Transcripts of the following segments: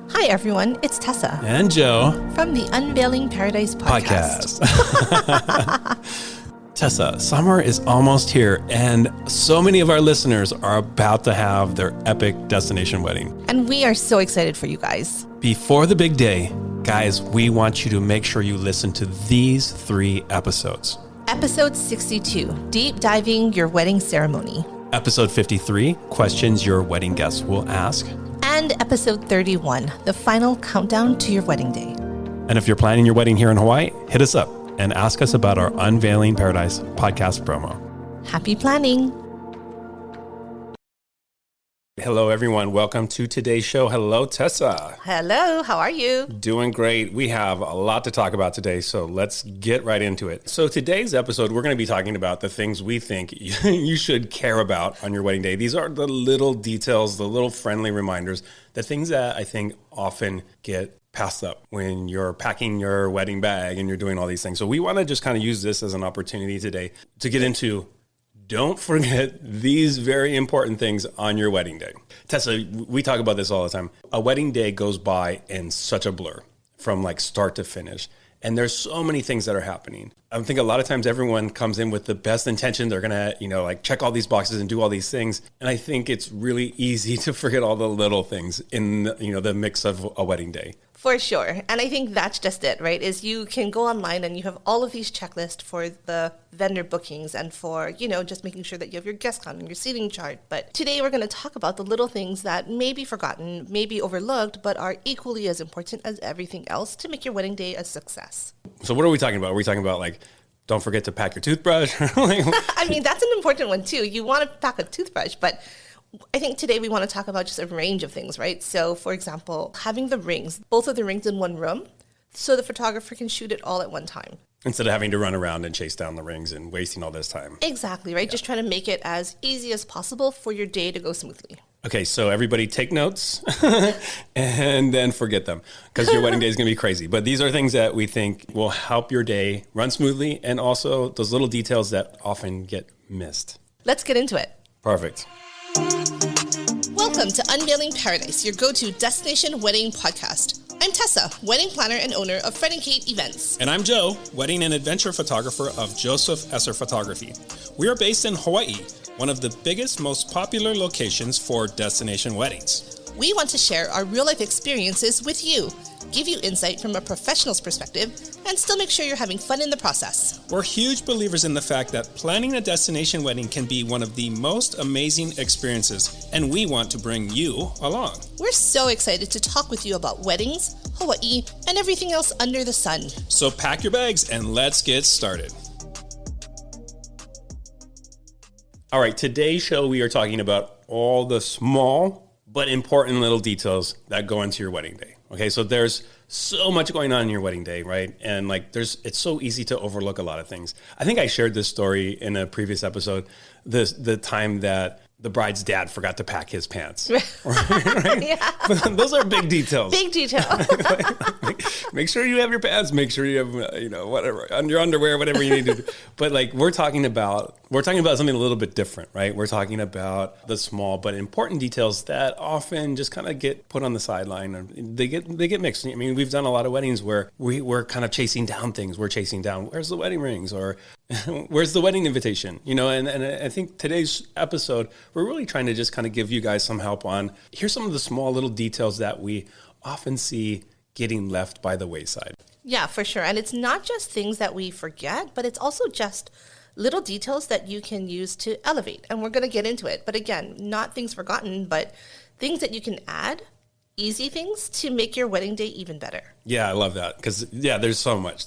Hi, everyone. It's Tessa. And Joe. From the Unveiling Paradise podcast. Tessa, summer is almost here, and so many of our listeners are about to have their epic destination wedding. And we are so excited for you guys. Before the big day, guys, we want you to make sure you listen to these 3 episodes. Episode 62, Deep Diving Your Wedding Ceremony. Episode 53, Questions Your Wedding Guests Will Ask. And episode 31, The Final Countdown to Your Wedding Day. And if you're planning your wedding here in Hawaii, hit us up and ask us about our Unveiling Paradise podcast promo. Happy planning. Hello, everyone. Welcome to today's show. Hello, Tessa. Hello, how are you? Doing great. We have a lot to talk about today, so let's get right into it. So today's episode, we're going to be talking about the things we think you should care about on your wedding day. These are the little details, the little friendly reminders, the things that I think often get passed up when you're packing your wedding bag and you're doing all these things. So we want to just kind of use this as an opportunity today to get into don't forget these very important things on your wedding day. Tessa, we talk about this all the time. A wedding day goes by in such a blur from like start to finish. And there's so many things that are happening. I think a lot of times everyone comes in with the best intention. They're going to, like check all these boxes and do all these things. And I think it's really easy to forget all the little things in, the mix of a wedding day. For sure. And I think that's just it, right? Is you can go online and you have all of these checklists for the vendor bookings and for, just making sure that you have your guest count and your seating chart. But today we're going to talk about the little things that may be forgotten, may be overlooked, but are equally as important as everything else to make your wedding day a success. So what are we talking about? Are we talking about don't forget to pack your toothbrush? I mean, that's an important one too. You want to pack a toothbrush, but I think today we want to talk about just a range of things, right? So, for example, having the rings, both of the rings in one room, so the photographer can shoot it all at one time. Instead of having to run around and chase down the rings and wasting all this time. Exactly, right? Yeah. Just trying to make it as easy as possible for your day to go smoothly. Okay, so everybody take notes and then forget them because your wedding day is going to be crazy. But these are things that we think will help your day run smoothly and also those little details that often get missed. Let's get into it. Perfect. Welcome to Unveiling Paradise, your go-to destination wedding podcast. I'm Tessa, wedding planner and owner of Fred & Kate Events. And I'm Joe, wedding and adventure photographer of Joseph Esser Photography. We are based in Hawaii, one of the biggest, most popular locations for destination weddings. We want to share our real-life experiences with you, give you insight from a professional's perspective, and still make sure you're having fun in the process. We're huge believers in the fact that planning a destination wedding can be one of the most amazing experiences, and we want to bring you along. We're so excited to talk with you about weddings, Hawaii, and everything else under the sun. So pack your bags and let's get started. All right, today's show we are talking about all the small but important little details that go into your wedding day. Okay, so there's so much going on in your wedding day, right? And it's so easy to overlook a lot of things. I think I shared this story in a previous episode, the time that the bride's dad forgot to pack his pants. Right? Yeah. But those are big details. Big detail. Make sure you have your pants. Make sure you have, whatever, your underwear, whatever you need to do. But we're talking about something a little bit different, right? We're talking about the small but important details that often just kind of get put on the sideline. Or they get mixed. I mean, we've done a lot of weddings where we're kind of chasing down things. We're chasing down, where's the wedding rings? Or where's the wedding invitation? And I think today's episode, we're really trying to just kind of give you guys some help on, here's some of the small little details that we often see getting left by the wayside. Yeah, for sure. And it's not just things that we forget, but it's also just little details that you can use to elevate. And we're going to get into it. But again, not things forgotten, but things that you can add, easy things to make your wedding day even better. Yeah, I love that. Because, there's so much.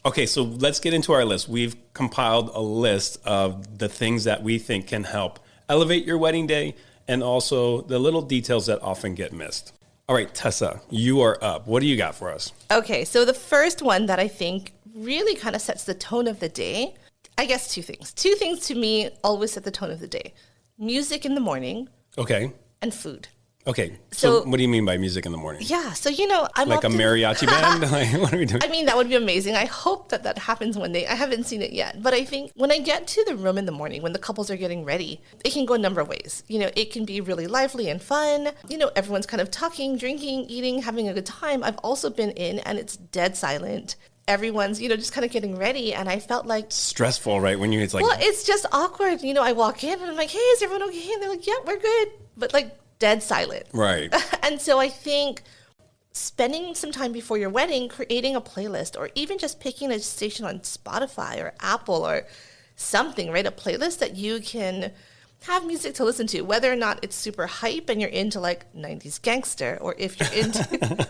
Okay, so let's get into our list. We've compiled a list of the things that we think can help elevate your wedding day and also the little details that often get missed. All right, Tessa, you are up. What do you got for us? Okay, so the first one that I think really kind of sets the tone of the day, I guess 2 things. 2 things to me always set the tone of the day. Music in the morning. Okay. And food. Okay. So- So what do you mean by music in the morning? Yeah. So, I'm Like a often- mariachi band? Like, what are we doing? I mean, that would be amazing. I hope that that happens one day. I haven't seen it yet. But I think when I get to the room in the morning, when the couples are getting ready, it can go a number of ways. It can be really lively and fun. Everyone's kind of talking, drinking, eating, having a good time. I've also been in and it's dead silent. Everyone's, just kind of getting ready. And I felt like, Stressful, right? When it's like, well, it's just awkward. I walk in and I'm like, hey, is everyone okay? And they're like, yeah, we're good. But like dead silent. right. And so I think spending some time before your wedding, creating a playlist, or even just picking a station on Spotify or Apple or something, right? A playlist that you can have music to listen to, whether or not it's super hype and you're into like 90s gangster, or if you're into,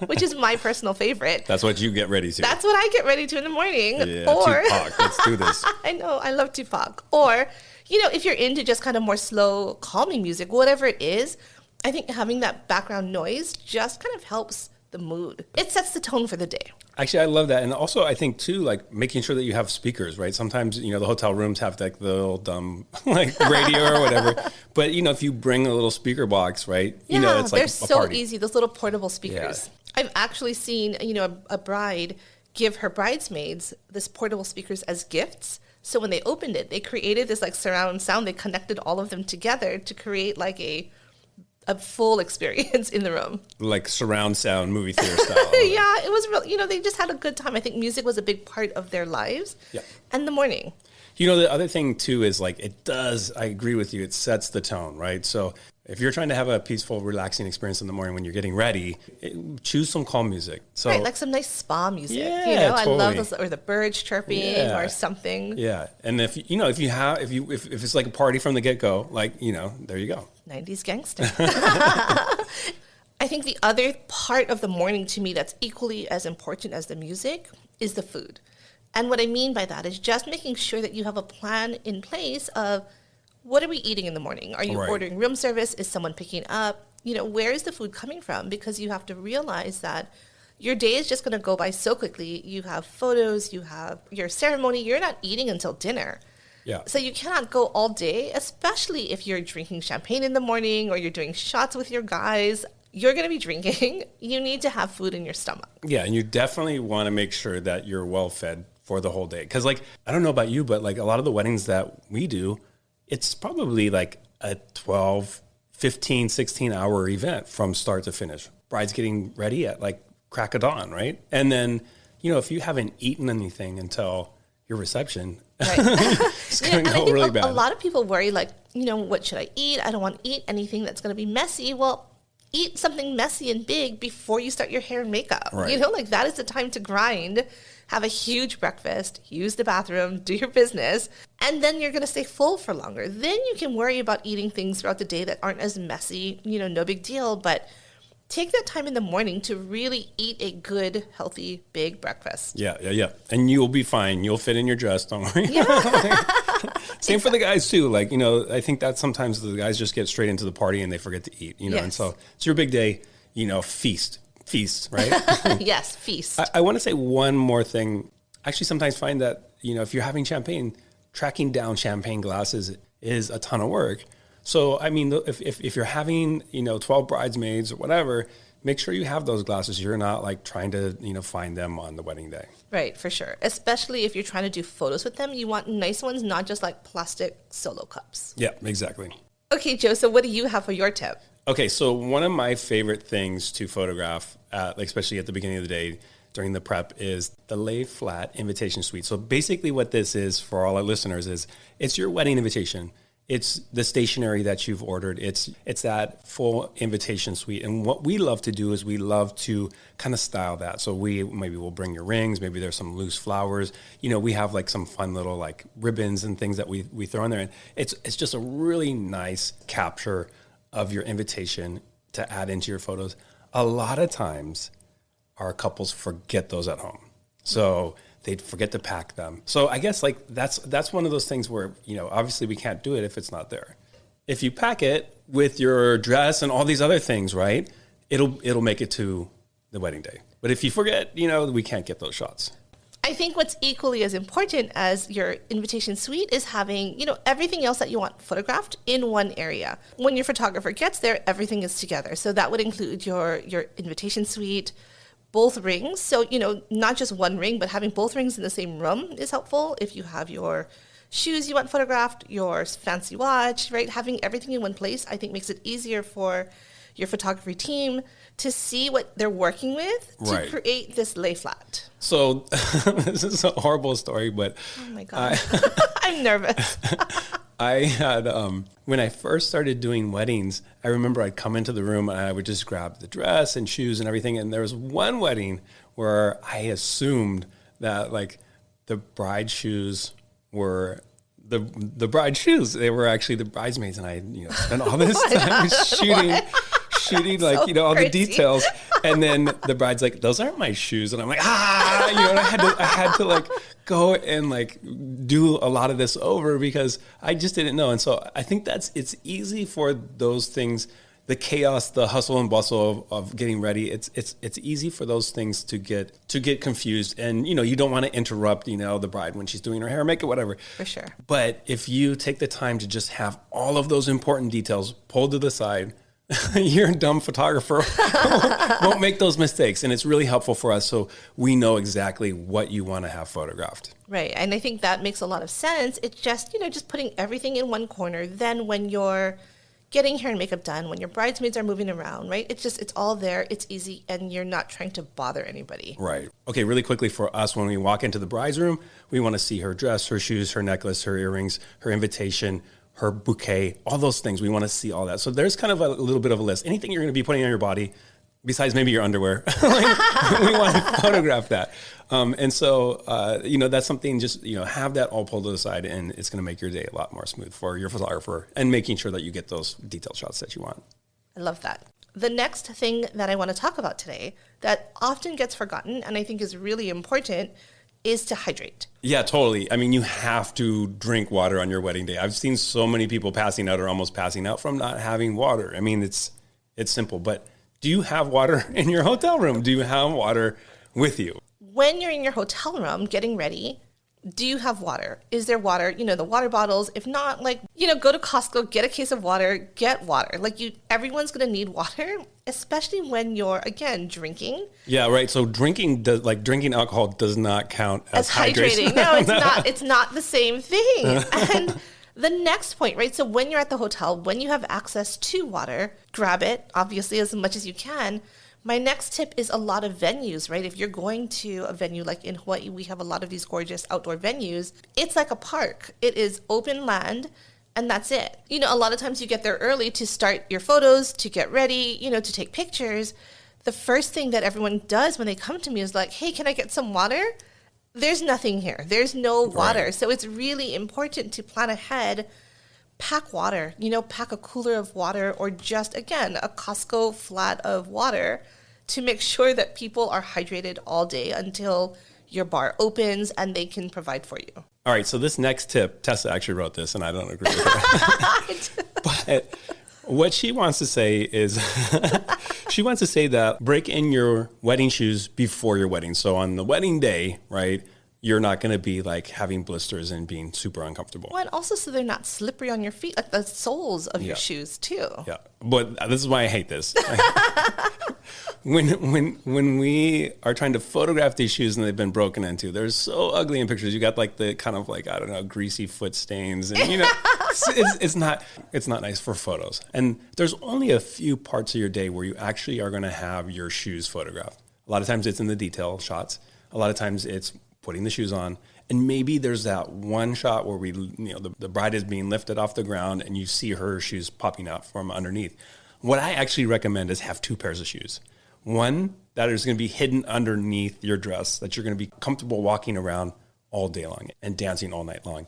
which is my personal favorite. That's what you get ready to. That's what I get ready to in the morning. Yeah, Or Tupac. Let's do this. I know, I love Tupac. Or, if you're into just kind of more slow, calming music, whatever it is, I think having that background noise just kind of helps the mood. It sets the tone for the day. Actually, I love that. And also, I think, too, like making sure that you have speakers, right? Sometimes, the hotel rooms have like the little dumb like radio or whatever. But, if you bring a little speaker box, right? Yeah, it's like they're a so party. easy, those little portable speakers. Yeah. I've actually seen, a bride give her bridesmaids this portable speakers as gifts. So when they opened it, they created this like surround sound. They connected all of them together to create like a full experience in the room. Like surround sound movie theater style. Yeah, it was real. They just had a good time. I think music was a big part of their lives. Yeah. And the morning. The other thing, too, is like I agree with you, it sets the tone, right? So if you're trying to have a peaceful, relaxing experience in the morning when you're getting ready, choose some calm music. So, Right, like some nice spa music. Yeah, I love totally. those, or the birds chirping Yeah. or something. yeah. And if it's like a party from the get-go, like, there you go. 90s gangster. I think the other part of the morning to me that's equally as important as the music is the food. And what I mean by that is just making sure that you have a plan in place of what are we eating in the morning? Are you Right. ordering room service? Is someone picking up? Where is the food coming from? Because you have to realize that your day is just going to go by so quickly. You have photos, you have your ceremony. You're not eating until dinner. Yeah. So you cannot go all day, especially if you're drinking champagne in the morning or you're doing shots with your guys. You're going to be drinking. You need to have food in your stomach. Yeah, and you definitely want to make sure that you're well fed for the whole day. Because, like, I don't know about you, but like a lot of the weddings that we do, it's probably like a 12, 15, 16-hour event from start to finish. Bride's getting ready at like crack of dawn, right? And then, if you haven't eaten anything until your reception, Right. it's going to And I go think really a bad. lot of people worry, like, what should I eat? I don't want to eat anything that's going to be messy. Well, eat something messy and big before you start your hair and makeup. Right. Like that is the time to grind, have a huge breakfast, use the bathroom, do your business, and then you're going to stay full for longer. Then you can worry about eating things throughout the day that aren't as messy, no big deal, but take that time in the morning to really eat a good, healthy, big breakfast. Yeah. And you'll be fine. You'll fit in your dress. Don't worry. Same for the guys too. Like, I think that sometimes the guys just get straight into the party and they forget to eat, and Yes. so it's your big day, feast, right? Yes, feast. I want to say one more thing. I actually sometimes find that, if you're having champagne, tracking down champagne glasses is a ton of work. So, I mean, if you're having, 12 bridesmaids or whatever, make sure you have those glasses. You're not like trying to, find them on the wedding day. Right, for sure. Especially if you're trying to do photos with them, you want nice ones, not just like plastic solo cups. Yeah, exactly. Okay, Joe, so what do you have for your tip? Okay, so one of my favorite things to photograph, especially at the beginning of the day during the prep, is the lay flat invitation suite. So basically what this is for all our listeners is it's your wedding invitation. It's the stationery that you've ordered. It's that full invitation suite. And what we love to do is we love to kind of style that. So we'll bring your rings. Maybe there's some loose flowers. We have like some fun little like ribbons and things that we throw in there. And it's just a really nice capture of your invitation to add into your photos. A lot of times our couples forget those at home. So they'd forget to pack them. So I guess like that's one of those things where, obviously we can't do it if it's not there. If you pack it with your dress and all these other things, right, it'll make it to the wedding day. But if you forget, we can't get those shots. I think what's equally as important as your invitation suite is having, everything else that you want photographed in one area. When your photographer gets there, everything is together. So that would include your invitation suite, both rings. So, not just one ring, but having both rings in the same room is helpful. If you have your shoes you want photographed, your fancy watch, right? Having everything in one place, I think makes it easier for your photography team to see what they're working with to create this lay flat. So this is a horrible story, but oh my God, I'm nervous. I had, when I first started doing weddings, I remember I'd come into the room and I would just grab the dress and shoes and everything. And there was one wedding where I assumed that like the bride shoes were the bride shoes. They were actually the bridesmaids. And I, spent all this time shooting like, so all crazy. the details. And then the bride's like, those aren't my shoes. And I'm like, and I had to like go and like do a lot of this over because I just didn't know. And so I think it's easy for those things, the chaos, the hustle and bustle of getting ready. It's easy for those things to get confused. And, you don't want to interrupt, the bride when she's doing her hair, makeup, whatever. For sure. But if you take the time to just have all of those important details pulled to the side, you're a dumb photographer, won't make those mistakes. And it's really helpful for us so we know exactly what you want to have photographed. Right. And I think that makes a lot of sense. It's just, just putting everything in one corner. Then when you're getting hair and makeup done, when your bridesmaids are moving around, right? It's all there. It's easy. And you're not trying to bother anybody. Right. Okay, really quickly for us, when we walk into the bride's room, we want to see her dress, her shoes, her necklace, her earrings, her invitation, her bouquet, all those things. We want to see all that. So there's kind of a little bit of a list. Anything you're going to be putting on your body, besides maybe your underwear, we want to photograph that. And so, that's something, just, have that all pulled to the side, and it's going to make your day a lot more smooth for your photographer and making sure that you get those detailed shots that you want. I love that. The next thing that I want to talk about today that often gets forgotten and I think is really important is to hydrate. Yeah, totally. I mean, you have to drink water on your wedding day. I've seen so many people passing out or almost passing out from not having water. I mean, it's simple, but do you have water in your hotel room? Do you have water with you? When you're in your hotel room getting ready, do you have water? Is there water? The water bottles. If not, go to Costco, get a case of water, get water. Everyone's going to need water, especially when you're, again, drinking. Yeah, right. So drinking alcohol does not count as hydrating. No, it's not. It's not the same thing. And the next point, right? So when you're at the hotel, when you have access to water, grab it, obviously, as much as you can. My next tip is a lot of venues, right? If you're going to a venue like in Hawaii, we have a lot of these gorgeous outdoor venues. It's like a park. It is open land, and that's it. A lot of times you get there early to start your photos, to get ready, to take pictures. The first thing that everyone does when they come to me is like, hey, can I get some water? There's nothing here. There's no water. Right. So it's really important to plan ahead. Pack water, pack a cooler of water or just, again, a Costco flat of water to make sure that people are hydrated all day until your bar opens and they can provide for you. All right, so this next tip, Tessa actually wrote this and I don't agree with her. But what she wants to say is, she wants to say that break in your wedding shoes before your wedding. So on the wedding day, right, you're not going to be like having blisters and being super uncomfortable. Well, and also so they're not slippery on your feet, like the soles of your shoes too. Yeah, but this is why I hate this. When we are trying to photograph these shoes and they've been broken into, they're so ugly in pictures. You got like the kind of like, I don't know, greasy foot stains, and it's not nice for photos. And there's only a few parts of your day where you actually are going to have your shoes photographed. A lot of times it's in the detail shots. A lot of times it's putting the shoes on, and maybe there's that one shot where the bride is being lifted off the ground and you see her shoes popping out from underneath. What I actually recommend is have two pairs of shoes. One that is going to be hidden underneath your dress, that you're going to be comfortable walking around all day long and dancing all night long.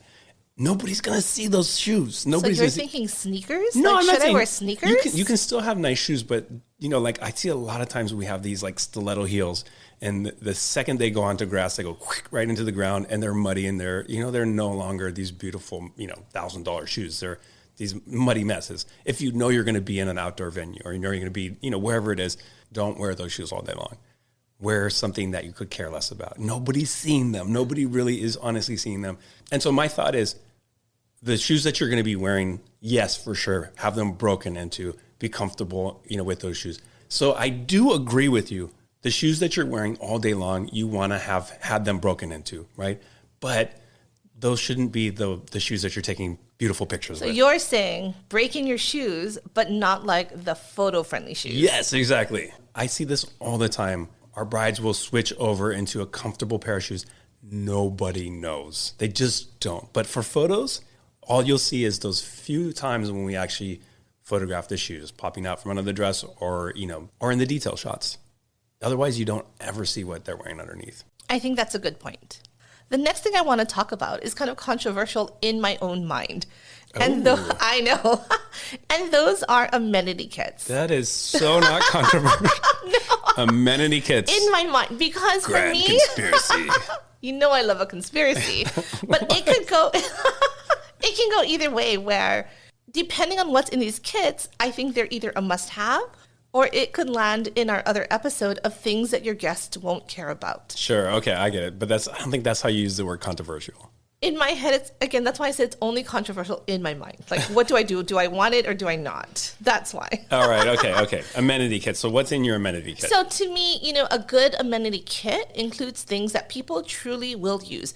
Nobody's going to see those shoes. Nobody's so you're thinking sneakers? No, I'm not should saying, I wear sneakers? You can still have nice shoes, but I see a lot of times we have these like stiletto heels, and the second they go onto grass, they go right into the ground, and they're muddy, and they're no longer these beautiful $1,000 shoes. They're these muddy messes. If you're going to be in an outdoor venue, or you're going to be wherever it is, don't wear those shoes all day long. wear something that you could care less about. Nobody's seeing them. Nobody really is honestly seeing them. And so my thought is the shoes that you're going to be wearing, yes, for sure, have them broken into, be comfortable, with those shoes. So I do agree with you. The shoes that you're wearing all day long, you want to have had them broken into, right? But those shouldn't be the shoes that you're taking beautiful pictures with. So you're saying breaking your shoes, but not like the photo-friendly shoes. Yes, exactly. I see this all the time. Our brides will switch over into a comfortable pair of shoes. Nobody knows. They just don't. But for photos, all you'll see is those few times when we actually photograph the shoes popping out from under the dress or in the detail shots. Otherwise, you don't ever see what they're wearing underneath. I think that's a good point. The next thing I want to talk about is kind of controversial in my own mind. And I know. And those are amenity kits. That is so not controversial. No. Amenity kits. In my mind, because Grand for me, conspiracy. I love a conspiracy. But it could go it can go either way, where depending on what's in these kits, I think they're either a must-have or it could land in our other episode of things that your guests won't care about. Sure, okay, I get it. But I don't think that's how you use the word controversial. In my head, that's why I said it's only controversial in my mind. Like, what do I do? Do I want it or do I not? That's why. All right, okay. Amenity kit. So what's in your amenity kit? So to me, a good amenity kit includes things that people truly will use.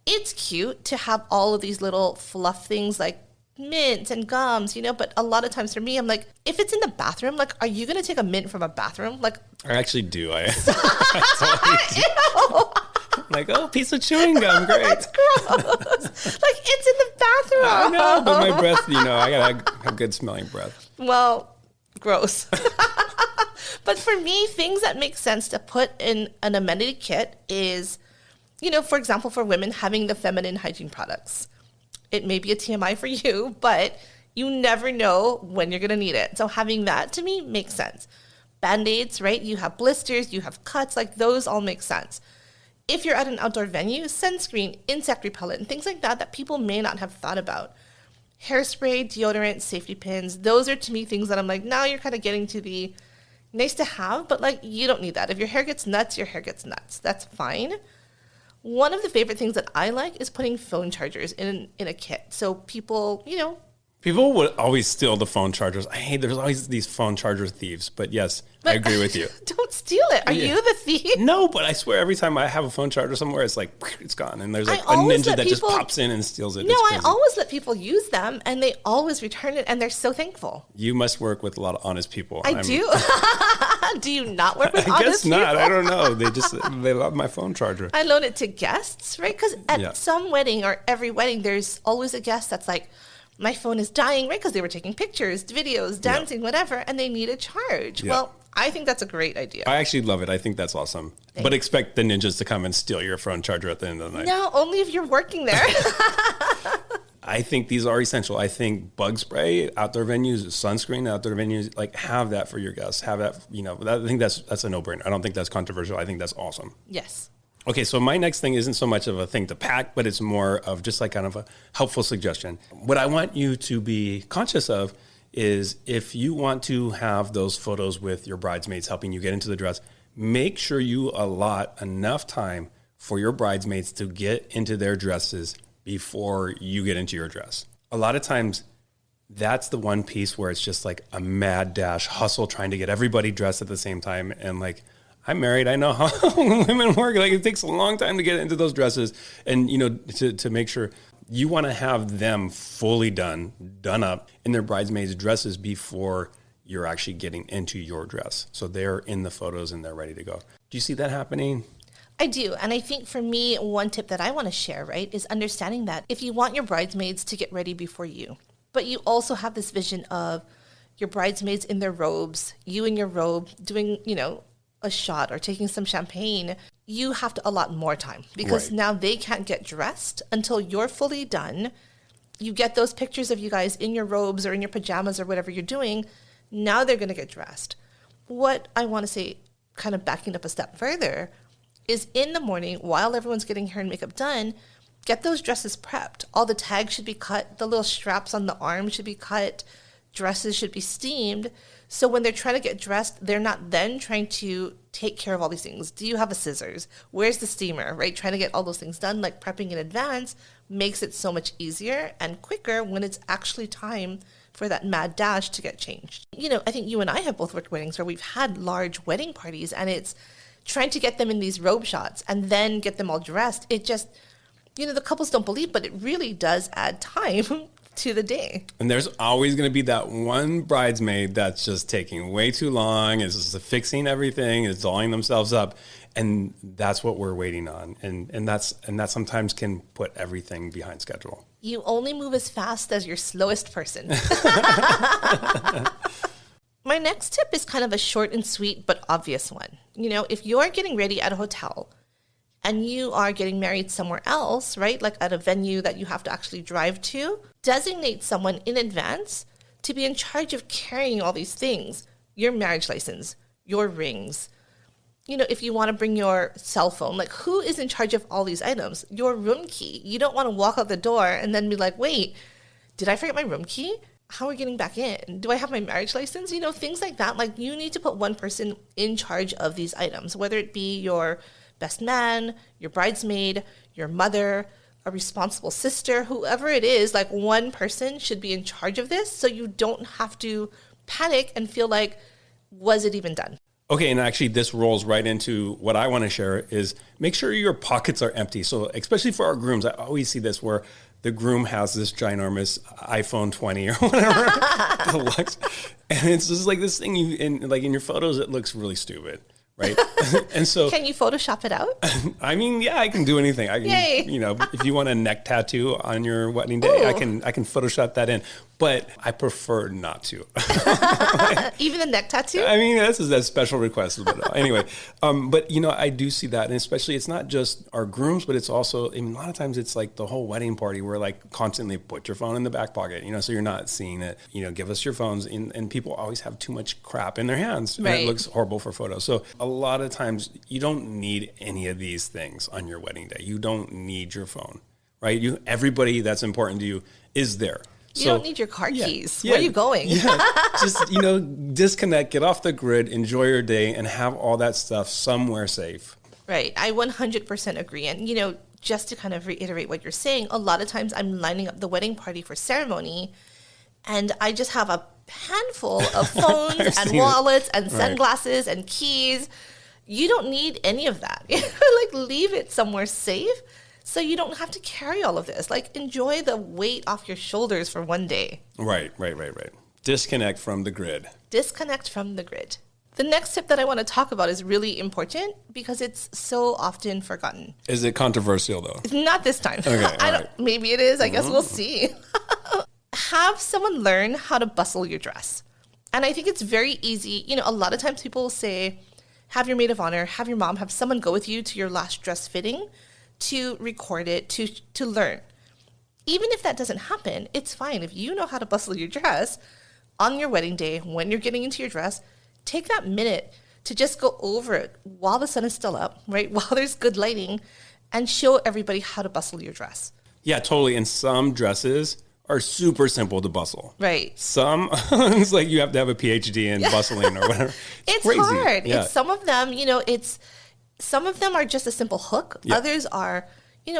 It's cute to have all of these little fluff things like mints and gums, but a lot of times for me, I'm like, if it's in the bathroom, like, are you going to take a mint from a bathroom? Like, I actually do. Like, piece of chewing gum, great. That's gross. Like, it's in the bathroom. I know, but my breath, I got a good smelling breath. Well, gross. But for me, things that make sense to put in an amenity kit is, for example, for women, having the feminine hygiene products. It may be a TMI for you, but you never know when you're going to need it. So having that, to me, makes sense. Band-Aids, right? You have blisters, you have cuts, like those all make sense. If you're at an outdoor venue, sunscreen, insect repellent, and things like that people may not have thought about. Hairspray, deodorant, safety pins, those are to me things that I'm like, now you're kind of getting to the nice to have, but like you don't need that. If your hair gets nuts, your hair gets nuts. That's fine. One of the favorite things that I like is putting phone chargers in a kit. So people, People would always steal the phone chargers. There's always these phone charger thieves. But yes, I agree with you. Don't steal it. Are you the thief? No, but I swear every time I have a phone charger somewhere, it's like, it's gone. And there's like a ninja that just pops in and steals it. No, I always let people use them and they always return it and they're so thankful. You must work with a lot of honest people. I do. Do you not work with honest people? I guess not. I don't know. They love my phone charger. I loan it to guests, right? Because at some wedding or every wedding, there's always a guest that's like, my phone is dying, right? Because they were taking pictures, videos, dancing, whatever, and they need a charge. Yeah. Well, I think that's a great idea. I actually love it. I think that's awesome. But expect the ninjas to come and steal your phone charger at the end of the night. No, only if you're working there. I think these are essential. I think bug spray, outdoor venues, sunscreen, outdoor venues, like have that for your guests. Have that, I think that's a no-brainer. I don't think that's controversial. I think that's awesome. Yes. Okay, so my next thing isn't so much of a thing to pack, but it's more of just like kind of a helpful suggestion. What I want you to be conscious of is if you want to have those photos with your bridesmaids helping you get into the dress, make sure you allot enough time for your bridesmaids to get into their dresses before you get into your dress. A lot of times, that's the one piece where it's just like a mad dash hustle trying to get everybody dressed at the same time. And like, I'm married. I know how women work. Like it takes a long time to get into those dresses. And, to make sure you want to have them fully done up in their bridesmaids' dresses before you're actually getting into your dress. So they're in the photos and they're ready to go. Do you see that happening? I do. And I think for me, one tip that I want to share, right, is understanding that if you want your bridesmaids to get ready before you, but you also have this vision of your bridesmaids in their robes, you in your robe doing, a shot or taking some champagne, you have to allot more time because now they can't get dressed until you're fully done. You get those pictures of you guys in your robes or in your pajamas or whatever you're doing. Now they're going to get dressed. What I want to say, kind of backing up a step further, is in the morning while everyone's getting hair and makeup done, get those dresses prepped. All the tags should be cut. The little straps on the arm should be cut. dresses should be steamed. So when they're trying to get dressed, they're not then trying to take care of all these things. Do you have a scissors? Where's the steamer, right? Trying to get all those things done, like prepping in advance, makes it so much easier and quicker when it's actually time for that mad dash to get changed. I think you and I have both worked weddings where we've had large wedding parties, and it's trying to get them in these robe shots and then get them all dressed. It just, the couples don't believe, but it really does add time to the day. And there's always going to be that one bridesmaid that's just taking way too long, is just fixing everything, is dolling themselves up. And that's what we're waiting on. And that sometimes can put everything behind schedule. You only move as fast as your slowest person. My next tip is kind of a short and sweet but obvious one. If you're getting ready at a hotel and you are getting married somewhere else, right, like at a venue that you have to actually drive to, designate someone in advance to be in charge of carrying all these things. Your marriage license, your rings. If you want to bring your cell phone, like who is in charge of all these items? Your room key. You don't want to walk out the door and then be like, wait, did I forget my room key? How are we getting back in? Do I have my marriage license? Things like that. Like you need to put one person in charge of these items, whether it be your best man, your bridesmaid, your mother, a responsible sister, whoever it is, like one person should be in charge of this so you don't have to panic and feel like, was it even done? Okay, and actually this rolls right into what I want to share is make sure your pockets are empty. So especially for our grooms, I always see this where the groom has this ginormous iPhone 20 or whatever, deluxe, and it's just like this thing in your photos, it looks really stupid. Right. And so can you Photoshop it out? I mean, yeah, I can do anything. I can, Yay. If you want a neck tattoo on your wedding day, I can Photoshop that in, but I prefer not to. Even the neck tattoo? I mean, this is a special request. But anyway, but I do see that. And especially it's not just our grooms, but it's also, a lot of times it's like the whole wedding party where like constantly put your phone in the back pocket, so you're not seeing it, give us your phones. And people always have too much crap in their hands. Right. And it looks horrible for photos. So a lot of times you don't need any of these things on your wedding day. You don't need your phone, right? Everybody that's important to you is there. You don't need your car keys. Where are you going? Just, disconnect, get off the grid, enjoy your day, and have all that stuff somewhere safe. Right. I 100% agree. And, just to kind of reiterate what you're saying, a lot of times I'm lining up the wedding party for ceremony, and I just have a handful of phones and wallets and sunglasses and keys. You don't need any of that. Like, leave it somewhere safe so you don't have to carry all of this. Like, enjoy the weight off your shoulders for one day. Right. Disconnect from the grid. Disconnect from the grid. The next tip that I want to talk about is really important because it's so often forgotten. Is it controversial, though? Not this time. Okay, maybe it is. I guess we'll see. Have someone learn how to bustle your dress. And I think it's very easy. A lot of times people will say, have your maid of honor, have your mom, have someone go with you to your last dress fitting to record it, to learn. Even if that doesn't happen, it's fine. If you know how to bustle your dress on your wedding day, when you're getting into your dress, take that minute to just go over it while the sun is still up, right? While there's good lighting, and show everybody how to bustle your dress. Yeah, totally. And some dresses are super simple to bustle. Right. Some, it's like you have to have a PhD in bustling or whatever. It's crazy. hard. Yeah. It's some of them, some of them are just a simple hook. Yeah. Others are,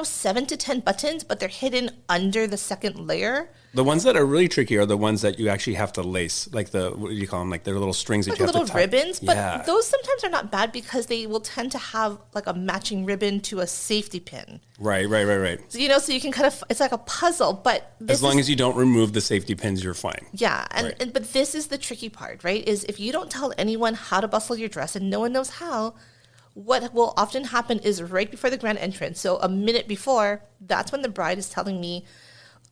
7 to 10 buttons, but they're hidden under the second layer. The ones that are really tricky are the ones that you actually have to lace, like what do you call them? Like they're little strings that you have to tie. Little ribbons, but those sometimes are not bad because they will tend to have like a matching ribbon to a safety pin. Right. So, so you can kind of, it's like a puzzle, but as long as you don't remove the safety pins, you're fine. Yeah, but this is the tricky part, right? Is if you don't tell anyone how to bustle your dress and no one knows how, what will often happen is right before the grand entrance, so a minute before, that's when the bride is telling me,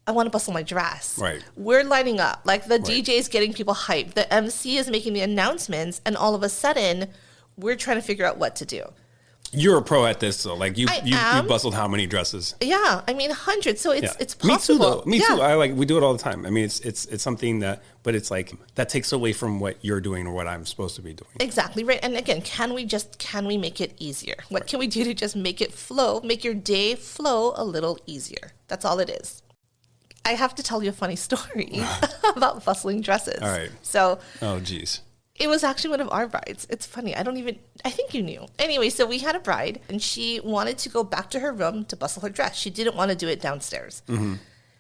I want to bustle my dress. Right. We're lining up. Like the DJ is getting people hyped. The MC is making the announcements, and all of a sudden, we're trying to figure out what to do. You're a pro at this, though. Like you bustled how many dresses? Yeah, I mean hundreds. So it's possible. Me too. We do it all the time. I mean, it's something that, but it's like that takes away from what you're doing or what I'm supposed to be doing. Exactly right. And again, can we make it easier? What can we do to just make it flow, make your day flow a little easier? That's all it is. I have to tell you a funny story about bustling dresses. All right. So Oh, geez. it was actually one of our brides. It's funny. I think you knew. Anyway, so we had a bride and she wanted to go back to her room to bustle her dress. She didn't want to do it downstairs. Mm-hmm.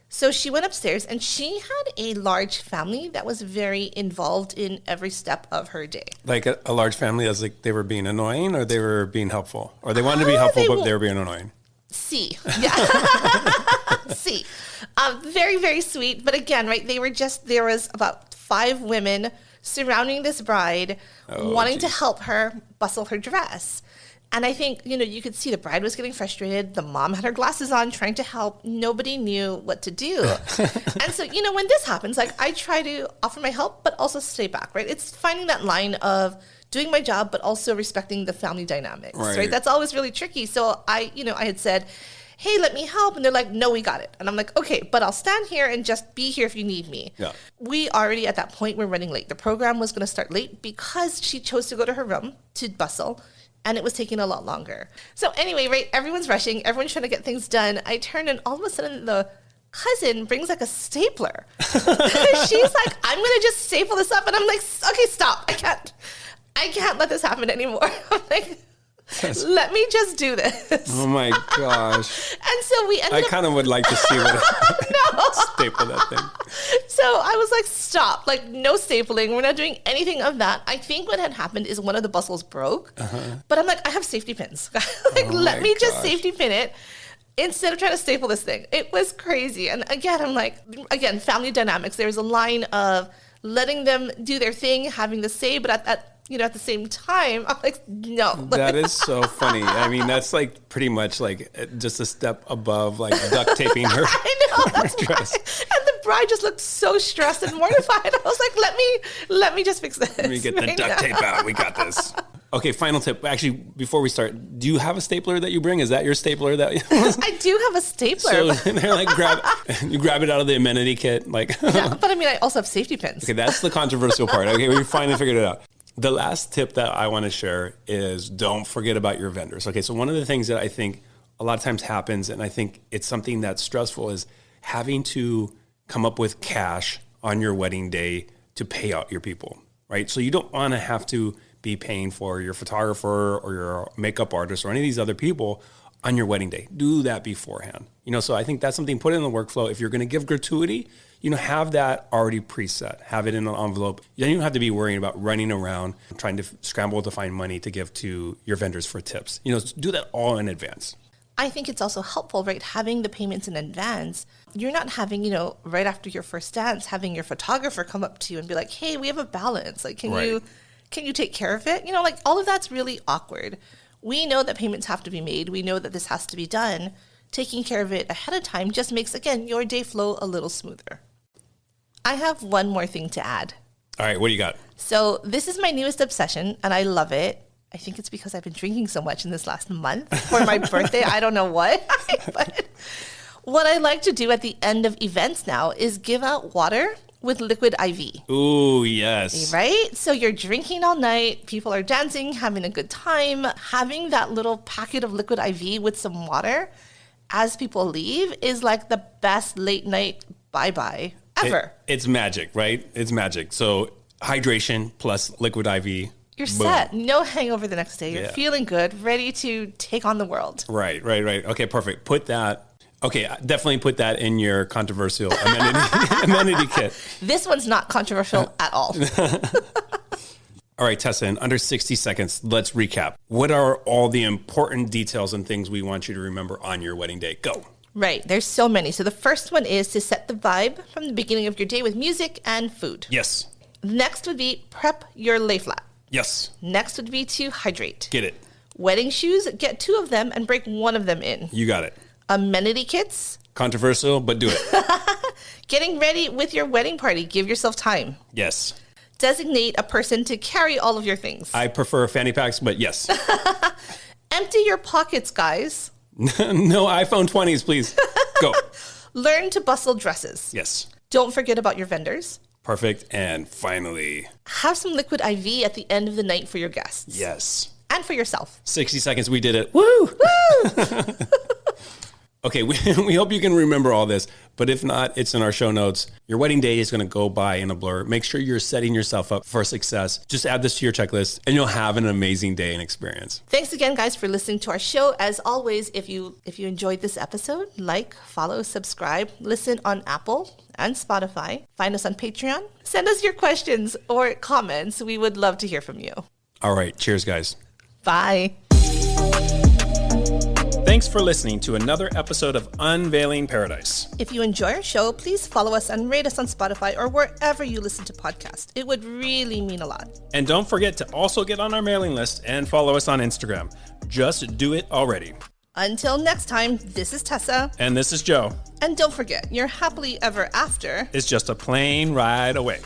So she went upstairs and she had a large family that was very involved in every step of her day. Like a large family, as like they were being annoying or they were being helpful? Or they wanted to be helpful, but they were being annoying? C. Yeah. C. Very, very sweet. But again, right, there was about 5 women surrounding this bride, wanting to help her bustle her dress. And I think, you could see the bride was getting frustrated. The mom had her glasses on trying to help. Nobody knew what to do. And so, when this happens, like I try to offer my help, but also stay back, right? It's finding that line of doing my job, but also respecting the family dynamics, right? That's always really tricky. So I had said, hey, let me help. And they're like, no, we got it. And I'm like, okay, but I'll stand here and just be here if you need me. Yeah. We already at that point were running late. The program was going to start late because she chose to go to her room to bustle. And it was taking a lot longer. So anyway, right, everyone's rushing. Everyone's trying to get things done. I turn and all of a sudden the cousin brings like a stapler. She's like, I'm going to just staple this up. And I'm like, okay, stop. I can't let this happen anymore. I'm like, let me just do this. Oh my gosh. And so we ended I kind of would like to see what staple that thing. So I was like, stop, like no stapling. We're not doing anything of that. I think what had happened is one of the bustles broke, but I'm like, I have safety pins. Let me just safety pin it instead of trying to staple this thing. It was crazy. And again, I'm like, family dynamics. There's a line of letting them do their thing, having the say, but at the same time, I'm like, no. That is so funny. I mean, that's like pretty much like just a step above like duct taping her, I know, her dress. Right. And the bride just looked so stressed and mortified. I was like, let me just fix this. Let me get the duct tape out. We got this. Okay, final tip. Actually, before we start, do you have a stapler that you bring? Is that your stapler? I do have a stapler. So they're like, you grab it out of the amenity kit. Like, yeah, but I mean, I also have safety pins. Okay, that's the controversial part. Okay, we finally figured it out. The last tip that I want to share is don't forget about your vendors. Okay, so one of the things that I think a lot of times happens, and I think it's something that's stressful, is having to come up with cash on your wedding day to pay out your people, right? So you don't want to have to be paying for your photographer or your makeup artist or any of these other people on your wedding day. Do that beforehand. So I think that's something, put it in the workflow. If you're going to give gratuity, have that already preset. Have it in an envelope. You don't even have to be worrying about running around trying to scramble to find money to give to your vendors for tips. Do that all in advance. I think it's also helpful, right? Having the payments in advance. You're not having, right after your first dance, having your photographer come up to you and be like, hey, we have a balance. Like, can you take care of it? Like all of that's really awkward. We know that payments have to be made. We know that this has to be done. Taking care of it ahead of time just makes, again, your day flow a little smoother. I have one more thing to add. All right, what do you got? So this is my newest obsession, and I love it. I think it's because I've been drinking so much in this last month for my birthday. I don't know what. But what I like to do at the end of events now is give out water with liquid IV. Ooh, yes. Right? So you're drinking all night, people are dancing, having a good time. Having that little packet of liquid IV with some water as people leave is like the best late night bye-bye ever. It's magic, right? It's magic. So hydration plus liquid IV. You're set. No hangover the next day. You're feeling good, ready to take on the world. Right. Okay, perfect. Definitely put that in your controversial amenity kit. This one's not controversial at all. All right, Tessa, in under 60 seconds, let's recap. What are all the important details and things we want you to remember on your wedding day? Go. Right. There's so many. So the first one is to set the vibe from the beginning of your day with music and food. Yes. Next would be prep your lay flat. Yes. Next would be to hydrate. Get it. Wedding shoes, get 2 of them and break 1 of them in. You got it. Amenity kits. Controversial, but do it. Getting ready with your wedding party. Give yourself time. Yes. Designate a person to carry all of your things. I prefer fanny packs, but yes. Empty your pockets, guys. No iPhone 20s, please. Go. Learn to bustle dresses. Yes. Don't forget about your vendors. Perfect. And finally, have some liquid IV at the end of the night for your guests. Yes. And for yourself. 60 seconds, we did it. Woo! Woo! Okay, we hope you can remember all this, but if not, it's in our show notes. Your wedding day is going to go by in a blur. Make sure you're setting yourself up for success. Just add this to your checklist and you'll have an amazing day and experience. Thanks again, guys, for listening to our show. As always, if you enjoyed this episode, like, follow, subscribe, listen on Apple and Spotify. Find us on Patreon. Send us your questions or comments. We would love to hear from you. All right. Cheers, guys. Bye. Thanks for listening to another episode of Unveiling Paradise. If you enjoy our show, please follow us and rate us on Spotify or wherever you listen to podcasts. It would really mean a lot. And don't forget to also get on our mailing list and follow us on Instagram. Just do it already. Until next time, this is Tessa. And this is Joe. And don't forget, your happily ever after It's just a plane ride away.